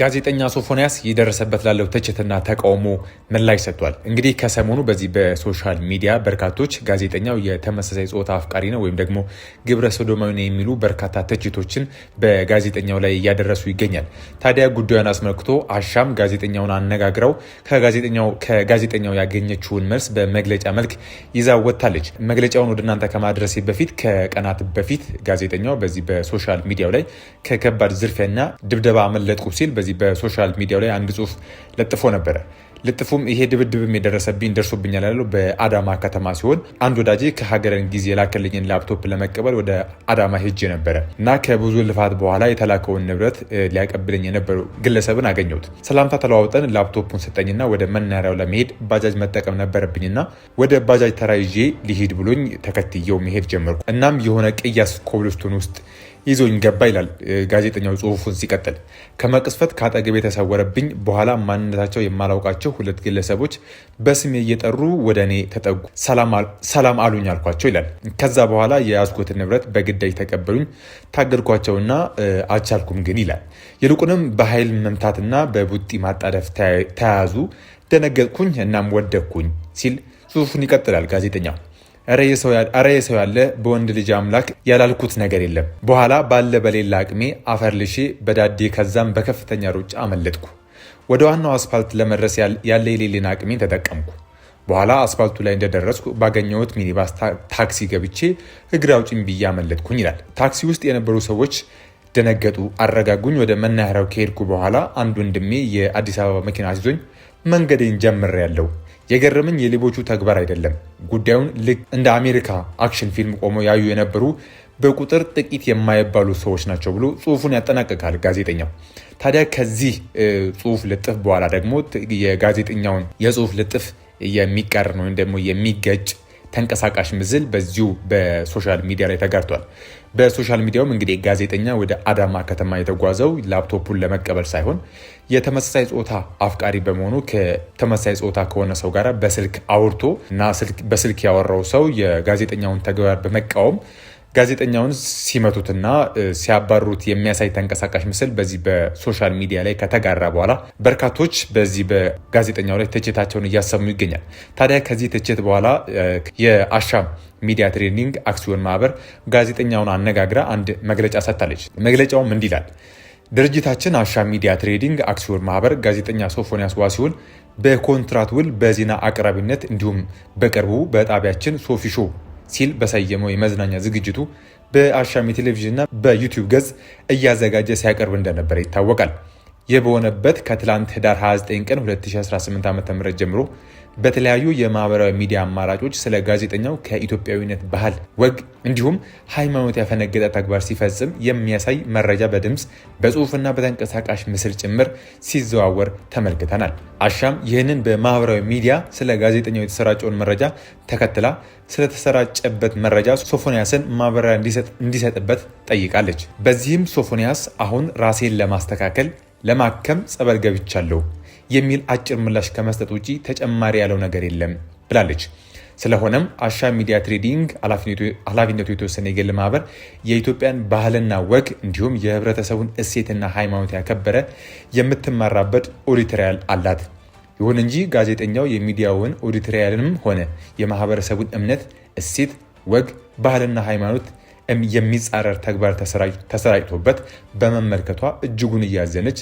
ጋዜጠኛ ሶፎንያስ የደረሰበት ላለው ትችትና ተቃውሞ ምላሽ ሰጥቷል። እንግዲህ ከሰሞኑ በዚህ በሶሻል ሚዲያ በርካቶች ጋዜጠኛው የተመሳሳይ ጾታ አፍቃሪ ነው ወይም ደግሞ ግብረ ሰዶማዊ ነው የሚሉ በርካታ ትችቶችን በጋዜጠኛው ላይ እያደረሱ ይገኛል። ታዲያ ጉዳዩን አስመልክቶ አሻም ጋዜጠኛውን አነጋግረው ከጋዜጠኛው ያገኘችውን መልስ በመግለጫ መልክ ይዛ ወጥታለች። መግለጫውን ወደ እናንተ ከማድረሴ በፊት ከቀናት በፊት ጋዜጠኛው በዚህ በሶሻል ሚዲያው ላይ ከከባድ ዝርፊያና ድብደባ አመለጥኩ ሲል በዚህ በሶሻል ሚዲያው ላይ አንድ ጽሁፍ ለጥፎ ነበረ። ልጥፉም ይሄ ድብድብም የደረሰብኝ ደርሶብኛል ያለው በአዳማ ከተማ ሲሆን አንድ ወዳጄ ከሀገር እንግሊዝ የላከልኝን ላፕቶፕ ለመቀበል ወደ አዳማ ሄጄ ነበረ እና ከብዙ ልፋት በኋላ የተላከውን ንብረት ሊያቀብለኝ የነበረው ግለሰብን አገኘሁት። ሰላምታ ተለዋውጠን ላፕቶፑን ሰጠኝና ወደ መናኸሪያው ለመሄድ ባጃጅ መጠቀም ነበረብኝና ወደ ባጃጅ ተራ ይዤ ሊሄድ ብሎኝ ተከትየው መሄድ ጀመርኩ። እናም የሆነ ቅያስ ኮብልስቶን ውስጥ ይዞኝ ገባ ይላል ጋዜጠኛው ጽሁፉን ሲቀጥል። ከመቅስፈት ከአጠገብ የተሰወረብኝ በኋላ ማንነታቸው የማላውቃቸው ሁለት ግለሰቦች በስሜ እየጠሩ ወደ እኔ ተጠጉ። ሰላም አሉኝ አልኳቸው ይላል። ከዛ በኋላ የያዝኩትን ንብረት በግዳጅ ተቀበሉኝ። ታገድኳቸውና አልቻልኩም ግን ይላል። ይልቁንም በኃይል መምታትና በቡጢ ማጣደፍ ተያዙ። ደነገጥኩኝ እናም ወደቅኩኝ ሲል ጽሁፉን ይቀጥላል ጋዜጠኛው። እረ የሰው ያለ በወንድ ልጅ አምላክ ያላልኩት ነገር የለም። በኋላ ባለ በሌላ አቅሜ አፈር ልሼ በዳዴ ከዛም በከፍተኛ ሩጫ አመለጥኩ። ወደ ዋናው አስፋልት ለመድረስ ያለ የሌሌን አቅሜን ተጠቀምኩ። በኋላ አስፋልቱ ላይ እንደደረስኩ ባገኘሁት ሚኒባስ ታክሲ ገብቼ እግር አውጭኝ ብዬ አመለጥኩኝ ይላል። ታክሲ ውስጥ የነበሩ ሰዎች ደነገጡ፣ አረጋጉኝ። ወደ መናኸሪያው ከሄድኩ በኋላ አንድ ወንድሜ የአዲስ አበባ መኪና አስይዞኝ መንገዴን ጀምሬያለሁ። የገረመኝ የሌቦቹ ተግባር አይደለም፣ ጉዳዩን ልክ እንደ አሜሪካ አክሽን ፊልም ቆመው ያዩ የነበሩ በቁጥር ጥቂት የማይባሉ ሰዎች ናቸው ብሎ ጽሁፉን ያጠናቅቃል ጋዜጠኛው። ታዲያ ከዚህ ጽሁፍ ልጥፍ በኋላ ደግሞ የጋዜጠኛውን የጽሁፍ ልጥፍ የሚቃረን ወይም ደግሞ የሚገጭ ተንቀሳቃሽ ምስል በዚሁ በሶሻል ሚዲያ ላይ ተጋርቷል። በሶሻል ሚዲያውም እንግዲህ ጋዜጠኛ ወደ አዳማ ከተማ የተጓዘው ላፕቶፑን ለመቀበል ሳይሆን የተመሳሳይ ጾታ አፍቃሪ በመሆኑ ከተመሳሳይ ጾታ ከሆነ ሰው ጋር በስልክ አውርቶ እና በስልክ ያወራው ሰው የጋዜጠኛውን ተግባር በመቃወም ጋዜጠኛውን ሲመቱትና ሲያባሩት የሚያሳይ ተንቀሳቃሽ ምስል በዚህ በሶሻል ሚዲያ ላይ ከተጋራ በኋላ በርካቶች በዚህ በጋዜጠኛው ላይ ትችታቸውን እያሰሙ ይገኛል። ታዲያ ከዚህ ትችት በኋላ የአሻም ሚዲያ ትሬዲንግ አክሲዮን ማህበር ጋዜጠኛውን አነጋግራ አንድ መግለጫ ሰጥታለች። መግለጫውም እንዲህ ይላል። ድርጅታችን አሻም ሚዲያ ትሬዲንግ አክሲዮን ማህበር ጋዜጠኛ ሶፎንያስ ዋሲሁን በኮንትራት ውል በዜና አቅራቢነት እንዲሁም በቅርቡ በጣቢያችን ሶፊ ሾው ሲል በሰየመው የመዝናኛ ዝግጅቱ በአሻም የቴሌቪዥንና በዩቲዩብ ገጽ እያዘጋጀ ሲያቀርብ እንደነበረ ይታወቃል። ይህ በሆነበት ከትላንት ህዳር 29 ቀን 2018 ዓ.ም ጀምሮ በተለያዩ የማህበራዊ ሚዲያ አማራጮች ስለ ጋዜጠኛው ከኢትዮጵያዊነት ባህል፣ ወግ እንዲሁም ሃይማኖት ያፈነገጠ ተግባር ሲፈጽም የሚያሳይ መረጃ በድምፅ በጽሁፍና በተንቀሳቃሽ ምስል ጭምር ሲዘዋወር ተመልክተናል። አሻም ይህንን በማህበራዊ ሚዲያ ስለ ጋዜጠኛው የተሰራጨውን መረጃ ተከትላ ስለተሰራጨበት መረጃ ሶፎንያስን ማብራሪያ እንዲሰጥበት ጠይቃለች። በዚህም ሶፎንያስ አሁን ራሴን ለማስተካከል ለማከም ጸበል ገብቻለሁ የሚል አጭር ምላሽ ከመስጠት ውጪ ተጨማሪ ያለው ነገር የለም ብላለች። ስለሆነም አሻም ሚዲያ ትሬዲንግ ኃላፊነቱ የተወሰነ የግል ማህበር የኢትዮጵያን ባህልና ወግ እንዲሁም የህብረተሰቡን እሴትና ሃይማኖት ያከበረ የምትመራበት ኦዲቶሪያል አላት። ይሁን እንጂ ጋዜጠኛው የሚዲያውን ኦዲቶሪያልንም ሆነ የማህበረሰቡን እምነት፣ እሴት፣ ወግ፣ ባህልና ሃይማኖት የሚጻረር ተግባር ተሰራጭቶበት በመመልከቷ እጅጉን እያዘነች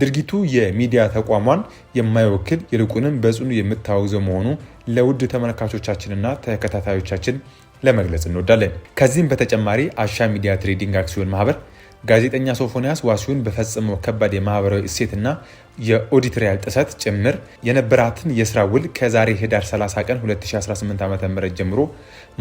ድርጊቱ የሚዲያ ተቋሟን የማይወክል ይልቁንም በጽኑ የምታወግዘው መሆኑ ለውድ ተመልካቾቻችንና ተከታታዮቻችን ለመግለጽ እንወዳለን። ከዚህም በተጨማሪ አሻም ሚዲያ ትሬዲንግ አክሲዮን ማህበር ጋዜጠኛ ሶፎንያስ ዋሲሁን በፈጸመው ከባድ የማህበራዊ እሴትና የኦዲቶሪያል ጥሰት ጭምር የነበራትን የስራ ውል ከዛሬ ህዳር 30 ቀን 2018 ዓ.ም ጀምሮ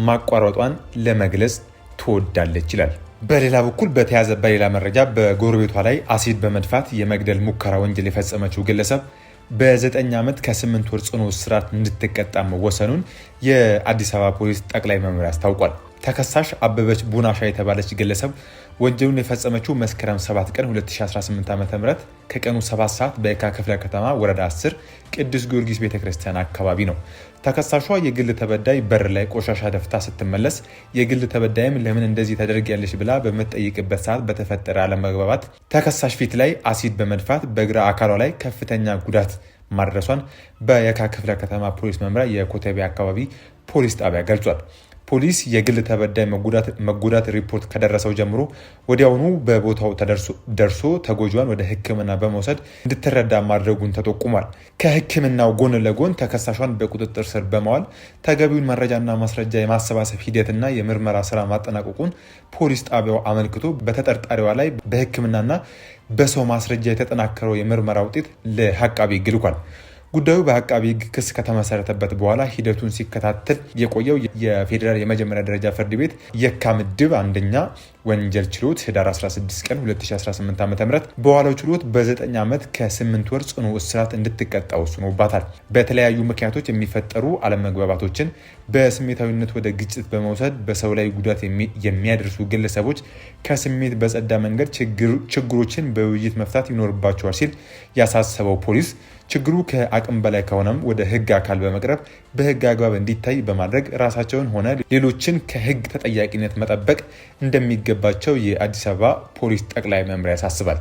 ማቋረጧን ለመግለጽ ትወዳለች ይላል። በሌላ በኩል በሌላ መረጃ በጎረቤቷ ላይ አሲድ በመድፋት የመግደል ሙከራ ወንጀል የፈጸመችው ግለሰብ በ9 ዓመት ከ8 ወር ጽኑ እስራት እንድትቀጣ መወሰኑን የአዲስ አበባ ፖሊስ ጠቅላይ መምሪያ አስታውቋል። ተከሳሽ አበበች ቡናሻ የተባለች ግለሰብ ወንጀሉን የፈጸመችው መስከረም 7 ቀን 2018 ዓ.ም ከቀኑ 7 ሰዓት በየካ ክፍለ ከተማ ወረዳ 10 ቅዱስ ጊዮርጊስ ቤተክርስቲያን አካባቢ ነው። ተከሳሿ የግል ተበዳይ በር ላይ ቆሻሻ ደፍታ ስትመለስ የግል ተበዳይም ለምን እንደዚህ ተደርጊያለሽ ብላ በምትጠይቅበት ሰዓት በተፈጠረ አለመግባባት ተከሳሽ ፊት ላይ አሲድ በመድፋት በግራ አካሏ ላይ ከፍተኛ ጉዳት ማድረሷን በየካ ክፍለ ከተማ ፖሊስ መምሪያ የኮተቤ አካባቢ ፖሊስ ጣቢያ ገልጿል። ፖሊስ የግል ተበዳይ መጎዳት ሪፖርት ከደረሰው ጀምሮ ወዲያውኑ በቦታው ደርሶ ተጎጂዋን ወደ ሕክምና በመውሰድ እንድትረዳ ማድረጉን ተጠቁሟል። ከሕክምናው ጎን ለጎን ተከሳሿን በቁጥጥር ስር በመዋል ተገቢውን መረጃና ማስረጃ የማሰባሰብ ሂደትና የምርመራ ስራ ማጠናቀቁን ፖሊስ ጣቢያው አመልክቶ በተጠርጣሪዋ ላይ በሕክምናና በሰው ማስረጃ የተጠናከረው የምርመራ ውጤት ለአቃቤ ሕግ ልኳል። ጉዳዩ በአቃቤ ሕግ ክስ ከተመሰረተበት በኋላ ሂደቱን ሲከታተል የቆየው የፌዴራል የመጀመሪያ ደረጃ ፍርድ ቤት የካ ምድብ አንደኛ ወንጀል ችሎት ህዳር 16 ቀን 2018 ዓ.ም በዋለው ችሎት በ9 ዓመት ከ8 ወር ጽኑ እስራት እንድትቀጣ ወስኖባታል። በተለያዩ ምክንያቶች የሚፈጠሩ አለመግባባቶችን በስሜታዊነት ወደ ግጭት በመውሰድ በሰው ላይ ጉዳት የሚያደርሱ ግለሰቦች ከስሜት በጸዳ መንገድ ችግሮችን በውይይት መፍታት ይኖርባቸዋል ሲል ያሳሰበው ፖሊስ ችግሩ ከአቅም በላይ ከሆነም ወደ ህግ አካል በመቅረብ በህግ አግባብ እንዲታይ በማድረግ ራሳቸውን ሆነ ሌሎችን ከህግ ተጠያቂነት መጠበቅ እንደሚገባቸው የአዲስ አበባ ፖሊስ ጠቅላይ መምሪያ ያሳስባል።